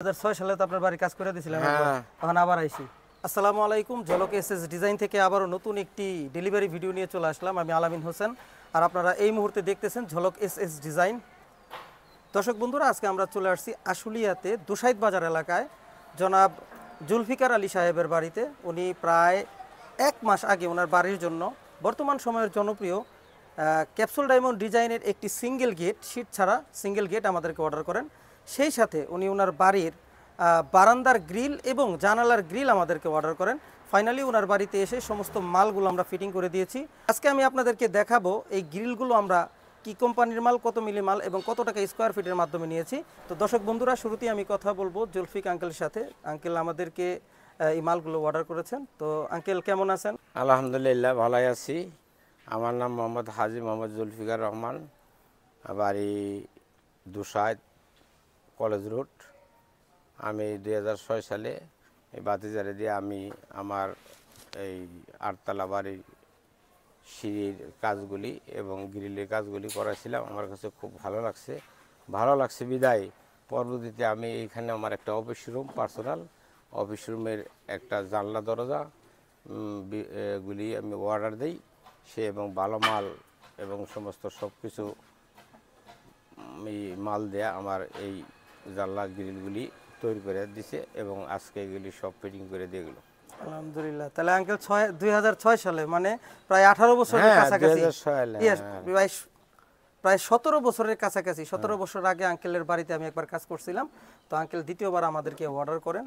2006 সালে তো আপনার বাড়ি কাজ করে দিয়েছিলেন, হ্যাঁ। তখন আবার আইছি। আসসালামু আলাইকুম, ঝলক এসএস ডিজাইন থেকে আবারও নতুন একটি ডেলিভারি ভিডিও নিয়ে চলে আসলাম। আমি আলামিন হোসেন, আর আপনারা এই মুহূর্তে দেখতেছেন ঝলক এসএস ডিজাইন। দর্শক বন্ধুরা, আজকে আমরা চলে আসছি আশুলিয়াতে দোসাইদ বাজার এলাকায় জনাব জুলফিকার আলী সাহেবের বাড়িতে। উনি প্রায় 1 মাস আগে ওনার বাড়ির জন্য বর্তমান সময়ের জনপ্রিয় ক্যাপসুল ডায়মন্ড ডিজাইনের একটি সিঙ্গেল গেট, শীট ছাড়া সিঙ্গেল গেট আমাদেরকে অর্ডার করেন। সেই সাথে উনি ওনার বাড়ির বারান্দার গ্রিল এবং জানালার গ্রিল আমাদেরকে অর্ডার করেন। ফাইনালি ওনার বাড়িতে এসে সমস্ত মালগুলো আমরা ফিটিং করে দিয়েছি। আজকে আমি আপনাদেরকে দেখাবো এই গ্রিলগুলো আমরা কি কোম্পানির মাল, কত মিলি মাল এবং কত টাকা স্কোয়ার ফিটের মাধ্যমে নিয়েছি। তো দর্শক বন্ধুরা, শুরুতেই আমি কথা বলবো জুলফিক আঙ্কেলের সাথে। আঙ্কেল আমাদেরকে এই মালগুলো অর্ডার করেছেন। তো আঙ্কেল কেমন আছেন? আলহামদুলিল্লাহ, ভালোই আছি। আমার নাম মোহাম্মদ হাজি মোহাম্মদ জুলফিকার রহমান, বাড়ি দোসাইদ কলেজ রোড। আমি 2006 সালে এই বাতিজারে দিয়ে আমি আমার এই 8তলা বাড়ির সিঁড়ির কাজগুলি এবং গ্রিলের কাজগুলি করেছিলাম। আমার কাছে খুব ভালো লাগছে বিদায় পরবর্তীতে আমি এইখানে আমার একটা অফিস রুম, পার্সোনাল অফিস রুমের একটা জানলা দরজা গুলি আমি অর্ডার দিই। সে এবং ভালো মাল এবং সমস্ত সব কিছু মাল দেয়া আমার এই জানলা গ্রিলগুলি তৈরি করে দিছে এবং আজকে এগুলি সব ফিটিং করে দিয়ে গেল। আলহামদুলিল্লাহ। তাহলে আঙ্কেল 2006 সালে, মানে প্রায় 18 বছরের কাছাকাছি, প্রায় 17 বছরের কাছাকাছি, 17 বছর আগে আঙ্কেলের বাড়িতে আমি একবার কাজ করছিলাম। তো আঙ্কেল দ্বিতীয়বার আমাদেরকে অর্ডার করেন।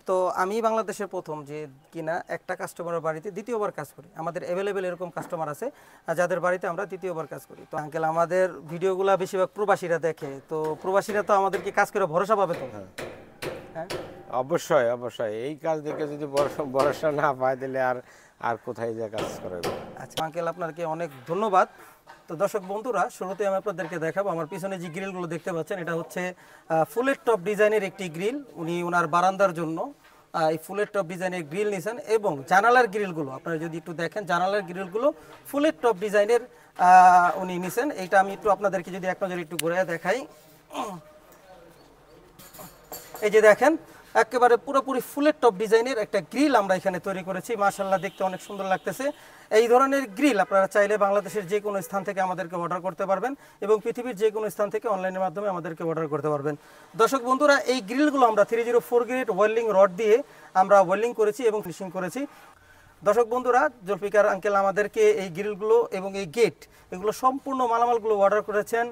তো আমি বাংলাদেশের প্রথম যে কিনা একটা কাস্টমারের বাড়িতে দ্বিতীয়বার কাজ করি। আমাদের অ্যাভেলেবেল এরকম কাস্টমার আছে যাদের বাড়িতে আমরা দ্বিতীয়বার কাজ করি। তো আঙ্কেল, আমাদের ভিডিওগুলো বেশিরভাগ প্রবাসীরা দেখে, তো প্রবাসীরা তো আমাদেরকে কাজ করে ভরসা পাবে। তো হ্যাঁ, অবশ্যই এই কাজ দেখে যদি ভরসা না পায় তাহলে আর কোথায় যা কাজ করবে। আচ্ছা আঙ্কেল, আপনাকে অনেক ধন্যবাদ। তো দর্শক বন্ধুরা, শুরুতে আমি আপনাদেরকে দেখাবো আমার পিছনে যে গ্রিলগুলো দেখতে পাচ্ছেন, এটা হচ্ছে ফুলের টপ ডিজাইনের একটি গ্রিল। উনি ওনার বারান্দার জন্য এই ফুলের টপ ডিজাইনের গ্রিল নিয়েছেন। এবং জানালার গ্রিলগুলো আপনারা যদি একটু দেখেন, জানালার গ্রিলগুলো ফুলের টপ ডিজাইনের উনি নিয়েছেন। এইটা আমি একটু আপনাদেরকে যদি এক নজরে একটু ঘুরে দেখাই, এই যে দেখেন একেবারে পুরোপুরি ফুলের টপ ডিজাইনের একটা গ্রিল আমরা এখানে তৈরি করেছি। মাশাআল্লাহ, দেখতে অনেক সুন্দর লাগতেছে। এই ধরনের গ্রিল আপনারা চাইলে বাংলাদেশের যে কোনো স্থান থেকে আমাদেরকে অর্ডার করতে পারবেন এবং পৃথিবীর যে কোনো স্থান থেকে অনলাইনের মাধ্যমে আমাদেরকে অর্ডার করতে পারবেন। দর্শক বন্ধুরা, এই গ্রিলগুলো আমরা 304 গ্রেড ওয়েল্ডিং রড দিয়ে আমরা ওয়েল্ডিং করেছি এবং ফিনিশিং করেছি। দর্শক বন্ধুরা, জুলফিকার আঙ্কেল আমাদেরকে এই গ্রিলগুলো এবং এই গেট, এগুলো সম্পূর্ণ মালামালগুলো অর্ডার করেছেন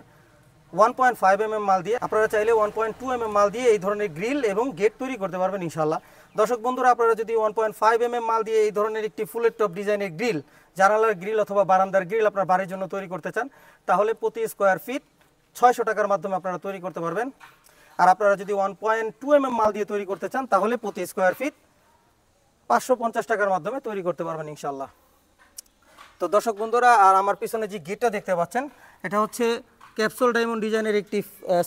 1.5 mm মাল দিয়ে। আপনারা চাইলে 1.2 mm মাল দিয়ে এই ধরনের গ্রিল এবং গেট তৈরি করতে পারবেন ইনশাআল্লাহ। দর্শক বন্ধুরা, আপনারা যদি 1.5 mm মাল দিয়ে এই ধরনের একটি ফুলের টপ ডিজাইনের গ্রিল, জানালার গ্রিল অথবা বারান্দার গ্রিল আপনার বাড়ির জন্য তৈরি করতে চান, তাহলে প্রতি স্কোয়ার ফিট 600 টাকার মাধ্যমে আপনারা তৈরি করতে পারবেন। আর আপনারা যদি 1.2 mm মাল দিয়ে তৈরি করতে চান, তাহলে প্রতি স্কোয়ার ফিট 550 টাকার মাধ্যমে তৈরি করতে পারবেন ইনশাআল্লাহ। তো দর্শক বন্ধুরা, আর আমার পিছনে যে গেটটা দেখতে পাচ্ছেন, এটা হচ্ছে ক্যাপসুল ডায়মন্ড ডিজাইনের একটি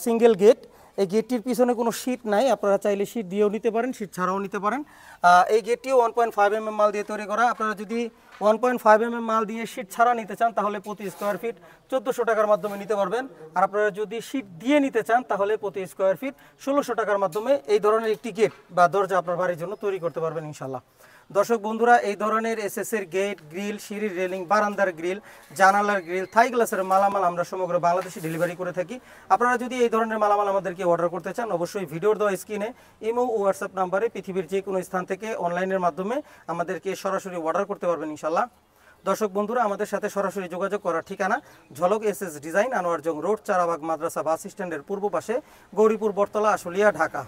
সিঙ্গেল গেট। এই গেটটির পিছনে কোনো শীট নাই, আপনারা চাইলে শীট দিয়েও নিতে পারেন, শীট ছাড়াও নিতে পারেন। এই গেটটিও 1.5 mm মাল দিয়ে তৈরি করা। আপনারা যদি 1.5 mm মাল দিয়ে শীট ছাড়া নিতে চান, তাহলে প্রতি স্কোয়ার ফিট 1400 টাকার মাধ্যমে নিতে পারবেন। আর আপনারা যদি শীট দিয়ে নিতে চান, তাহলে প্রতি স্কোয়ার ফিট 1600 টাকার মাধ্যমে এই ধরনের একটি গেট বা দরজা আপনার বাড়ির জন্য তৈরি করতে পারবেন ইনশাআল্লাহ। দর্শক বন্ধুরা, এই ধরনের এসএসের গেট, গ্রিল, সিঁড়ির রেলিং, বারান্দার গ্রিল, জানালার গ্রিল, থাই গ্লাসের মালামাল আমরা সমগ্র বাংলাদেশে ডেলিভারি করে থাকি। আপনারা যদি এই ধরনের মালামাল আমাদেরকে অর্ডার করতে চান, অবশ্যই ভিডিওর দেওয়া স্ক্রিনে ইমো ও হোয়াটসঅ্যাপ নাম্বারে পৃথিবীর যে কোনো স্থান থেকে অনলাইনের মাধ্যমে আমাদেরকে সরাসরি অর্ডার করতে পারবেন ইনশাআল্লাহ। দর্শক বন্ধুরা, আমাদের সাথে সরাসরি যোগাযোগ করার ঠিকানা ঝলক এসএস ডিজাইন, আনোয়ারজং রোড, চারাবাগ মাদ্রাসা বাস স্ট্যান্ডের পূর্ব পাশে, গৌরীপুর, বটতলা, আশুলিয়া, ঢাকা।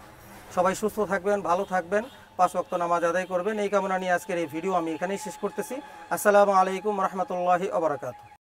সবাই সুস্থ থাকবেন, ভালো থাকবেন, 5 ওয়াক্ত নামাজ আদায় করবেন, এই কামনা নিয়ে আজকের এই ভিডিও আমি এখানেই শেষ করতেছি। আসসালামু আলাইকুম রহমতুল্লাহি ওয়া বারাকাতুহু।